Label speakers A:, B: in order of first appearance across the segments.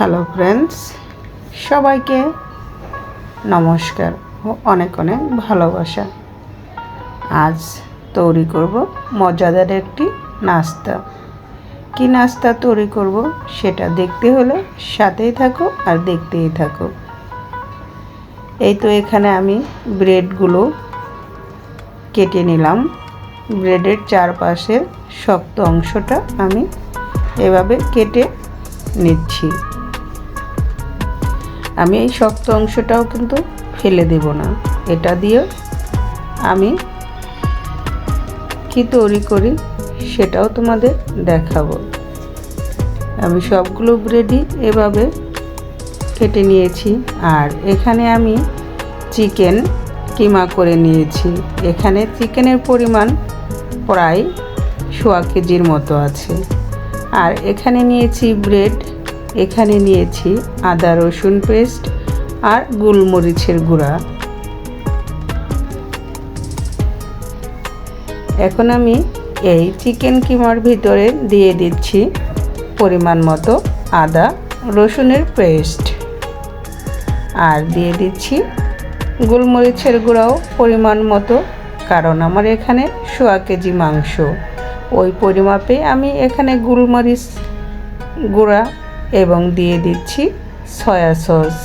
A: Hello friends, সবাইকে নমস্কার ও অনেক অনেক ভালোবাসা। আজ তৈরি করব মজাদার একটি নাস্তা। কি নাস্তা তৈরি করব সেটা দেখতে হলে সাথেই থাকো আর দেখতেই থাকো। এই তো এখানে আমি ব্রেডগুলো কেটে নিলাম। ব্রেডের চারপাশের শক্ত অংশটা আমি এভাবে কেটে নিচ্ছি। আমি এই শক্ত অংশটাও কিন্তু ফেলে দেব না। এটা দিয়ে আমি কি তৈরি করি সেটাও তোমাদের দেখাবো। আমি সবগুলো ব্রেডই এভাবে কেটে নিয়েছি। আর এখানে আমি চিকেন কিমা করে নিয়েছি। এখানে চিকেনের পরিমাণ প্রায় 1.25 কেজির মতো আছে। আর এখানে নিয়েছি ব্রেড, এখানে নিয়েছি আদা রসুন পেস্ট আর গোলমরিচের গুঁড়া। এখন আমি এই চিকেন কিমার ভিতরে দিয়ে দিচ্ছি পরিমাণ মতো আদা রসুনের পেস্ট, আর দিয়ে দিচ্ছি গোলমরিচের গুঁড়াও পরিমাণ মতো, কারণ আমার এখানে 1.25 কেজি মাংস। ওই পরিমাপে আমি এখানে গোলমরিচ গুঁড়া এবং দিয়ে দিচ্ছি সয়া সস।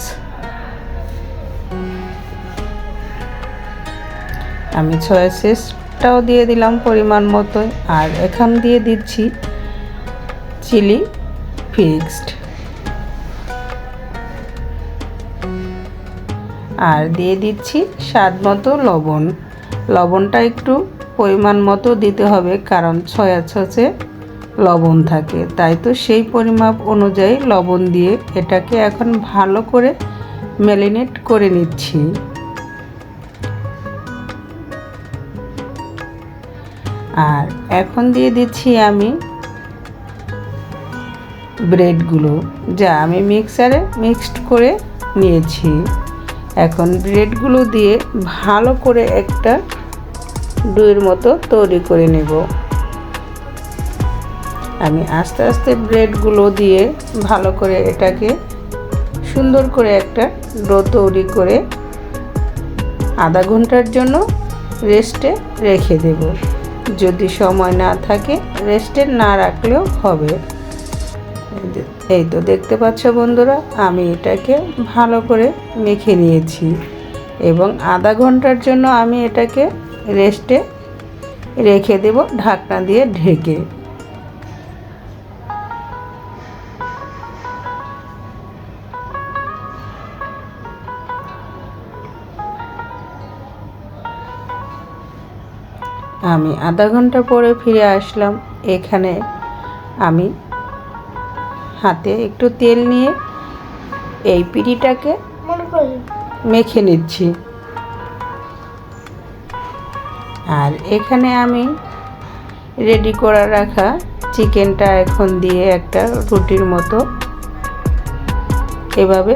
A: আমি সয়া সসটাও দিয়ে দিলাম পরিমাণ মতো। আর এখন দিয়ে দিচ্ছি চিলি ফিক্সড, আর দিয়ে দিচ্ছি স্বাদ মতো লবণ। লবণটা একটু পরিমাণ মতো দিতে হবে, কারণ সয়া সসে লবণ থাকে, তাই তো সেই পরিমাপ অনুযায়ী লবণ দিয়ে এটাকে এখন ভালো করে ম্যারিনেট করে নিচ্ছি। আর এখন দিয়ে দিচ্ছি আমি ব্রেডগুলো, যা আমি মিক্সারে মিক্সড করে নিয়েছি। এখন ব্রেডগুলো দিয়ে ভালো করে একটা ডোয়ের মতো তৈরি করে নেব। আমি আস্তে আস্তে ব্রেডগুলো দিয়ে ভালো করে এটাকে সুন্দর করে একটা ডো তৈরি করে আধা ঘন্টার জন্য রেস্টে রেখে দেব। যদি সময় না থাকে রেস্টে না রাখলেও হবে। এই তো দেখতে পাচ্ছ বন্ধুরা, আমি এটাকে ভালো করে মেখে নিয়েছি এবং আধা ঘন্টার জন্য আমি এটাকে রেস্টে রেখে দেব ঢাকনা দিয়ে ঢেকে। আমি আধা ঘন্টা পরে ফিরে আসলাম। এখানে আমি হাতে একটু তেল নিয়ে এই পিঠিটাকে মেখে নিচ্ছি। আর এখানে আমি রেডি করে রাখা চিকেনটা এখন দিয়ে একটা রুটির মতো এভাবে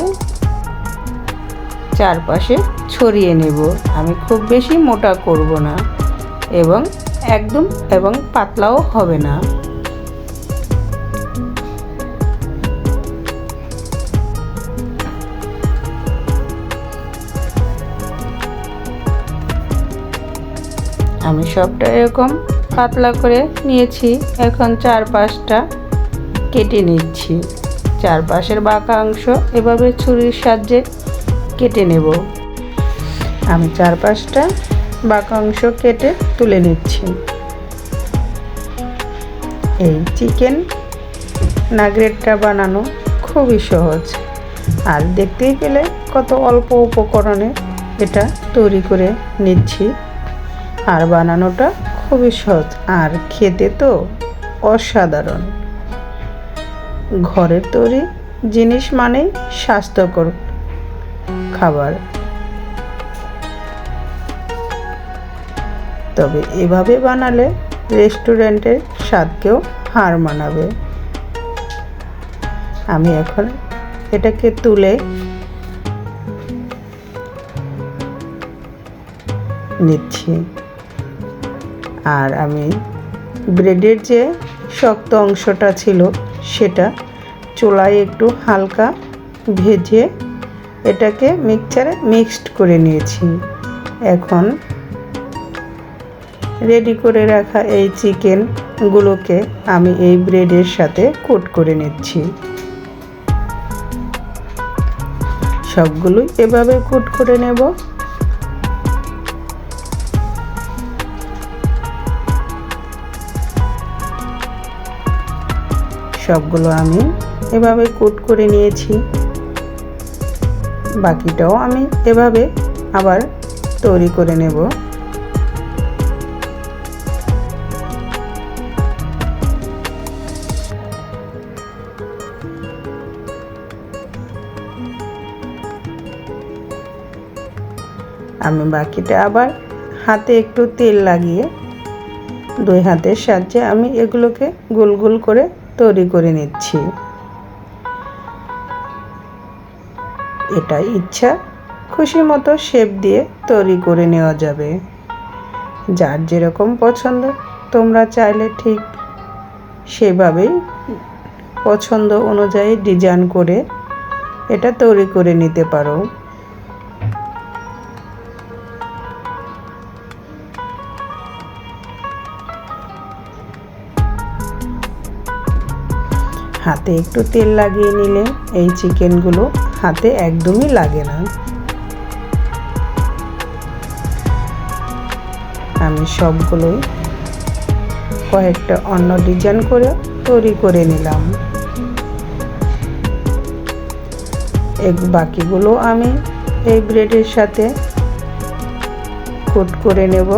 A: চারপাশে ছড়িয়ে নেব। আমি খুব বেশি মোটা করব না এবং একদম পাতলাও হবে না। আমি সবটা এরকম পাতলা করে নিয়েছি। এখন চারপাশটা কেটে নিচ্ছি। চারপাশের বাঁকা অংশ এভাবে ছুরির সাহায্যে কেটে নেব। আমি চারপাশটা বাঁকা অংশ কেটে তুলে নিচ্ছি। এই চিকেন নাগেটটা বানানো খুবই সহজ, আর দেখতেই পেলে কত অল্প উপকরণে এটা তৈরি করে নিচ্ছি। আর বানানোটা খুবই সহজ, আর খেতে তো অসাধারণ। ঘরের তৈরি জিনিস মানেই স্বাস্থ্যকর খাবার। তবে এভাবে বানালে রেস্টুরেন্টের স্বাদকেও হার মানাবে। আমি এখন এটাকে তুলে নিচ্ছি। আর আমি ব্রেডের যে শক্ত অংশটা ছিল সেটা চুলায় একটু হালকা ভেজে এটাকে মিক্সচারে মিক্সড করে নিয়েছি। এখন রেডি করে রাখা এই চিকেনগুলোকে আমি এই ব্রেডের সাথে কোট করে নিচ্ছি। সবগুলোই এভাবে কোট করে নেব। সবগুলো আমি এভাবে কোট করে নিয়েছি। বাকিটাও আমি এভাবে আবার তৈরি করে নেব। আমি বাকিটা আবার হাতে একটু তেল লাগিয়ে দুই হাতের সাহায্যে আমি এগুলোকে গোল গোল করে তৈরি করে নিচ্ছি। এটা ইচ্ছা খুশি মতো শেপ দিয়ে তৈরি করে নেওয়া যাবে। যার যেরকম পছন্দ তোমরা চাইলে ঠিক সেভাবেই পছন্দ অনুযায়ী ডিজাইন করে এটা তৈরি করে নিতে পারো। হাতে একটু তেল লাগিয়ে নিলে এই চিকেনগুলো হাতে একদমই লাগে না। আমি সবগুলোই কয়েকটা অন্য ডিজাইন করে তৈরি করে নিলাম। বাকিগুলো আমি এই ব্রেডের সাথে কোট করে নেব।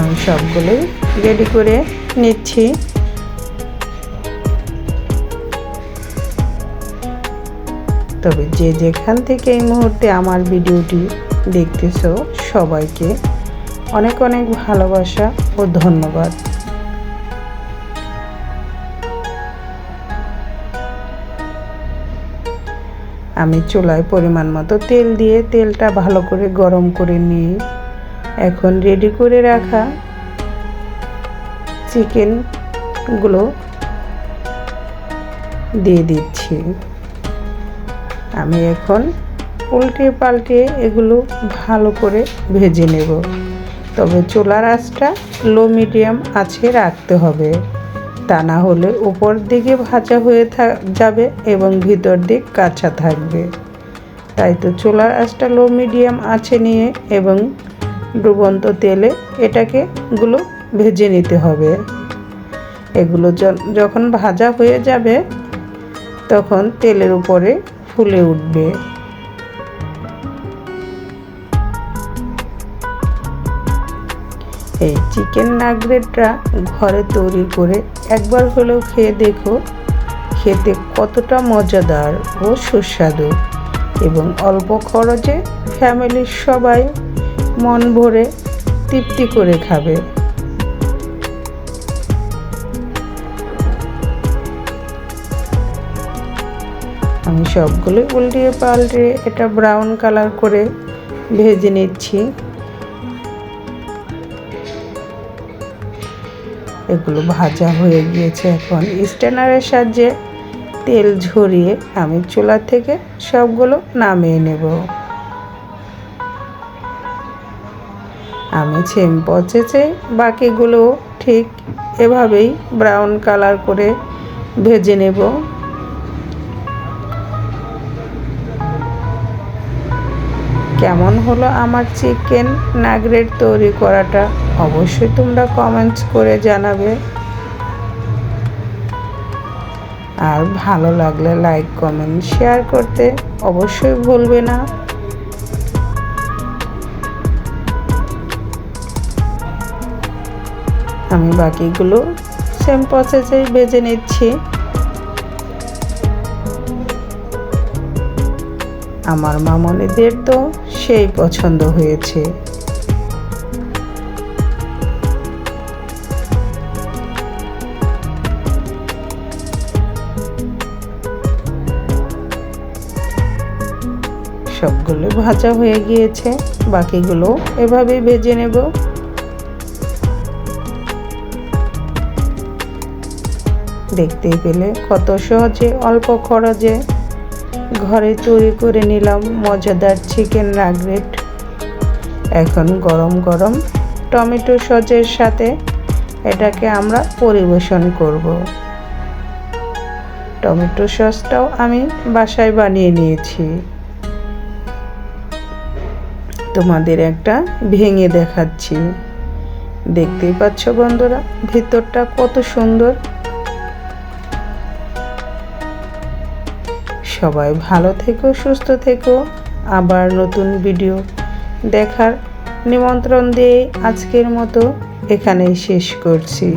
A: আমি সবগুলোই রেডি করে নিচ্ছি। তবে যে যেখান থেকে এই মুহূর্তে আমার ভিডিওটি দেখতেছো সবাইকে অনেক অনেক ভালোবাসা ও ধন্যবাদ। আমি চুলায় পরিমাণ মতো তেল দিয়ে তেলটা ভালো করে গরম করে নিয়ে এখন রেডি করে রাখা চিকেনগুলো দিয়ে দিচ্ছি। আমি এখন উল্টে পাল্টে এগুলো ভালো করে ভেজে নেব। তবে চুলার আঁচটা লো মিডিয়াম আঁচে রাখতে হবে, তা না হলে উপর দিকে ভাজা হয়ে যাবে এবং ভিতর দিক কাঁচা থাকবে। তাই তো চুলার আঁচটা লো মিডিয়াম আঁচে নিয়ে এবং ডুবন্ত তেলে গুলো ভেজে নিতে হবে। এগুলো যখন ভাজা হয়ে যাবে তখন তেলের উপরে ফুলে উঠবে। এই চিকেন নাগরেটটা ঘরে তৈরি করে একবার হলেও খেয়ে দেখো, খেতে কতটা মজাদার ও সুস্বাদু এবং অল্প খরচে ফ্যামিলির সবাই মন ভরে তৃপ্তি করে খাবে। আমি সবগুলো উল্টিয়ে পাল্টে এটা ব্রাউন কালার করে ভেজে নিচ্ছি। এগুলো ভাজা হয়ে গিয়েছে। এখন স্ট্যানারের সাহায্যে তেল ঝরিয়ে আমি চুলা থেকে সবগুলো নামিয়ে নেব। আমি সেম প্রসেসে বাকিগুলো ঠিক এভাবেই ব্রাউন কালার করে ভেজে নেব। কেমন হলো আমার চিকেন নাগরেট তৈরি করাটা অবশ্যই তোমরা কমেন্টস করে জানাবে। আর ভালো লাগলে লাইক কমেন্ট শেয়ার করতে অবশ্যই ভুলবে না। আমি বাকিগুলো সেম প্রসেসেই ভেজে নিচ্ছি। আমার মামনিদের তো সেই পছন্দ হয়েছে। সবগুলো ভাজা হয়ে গিয়েছে, বাকিগুলো এভাবেই ভেজে নেব। দেখতেই পেলে কত সহজে অল্প খরচে ঘরে তৈরি করে নিলাম মজাদার চিকেন নাগেট। এখন গরম গরম টমেটো সসের সাথে এটাকে আমরা পরিবেশন করব। টমেটো সসটাও আমি বাসায় বানিয়ে নিয়েছি, তোমাদের একটা ভেঙে দেখাচ্ছি। দেখতেই পাচ্ছ বন্ধুরা, ভিতরটা কত সুন্দর। সবাই ভালো থেকো, সুস্থ থেকো। আবার নতুন ভিডিও দেখার নিমন্ত্রণ দিয়ে আজকের মতো এখানেই শেষ করছি।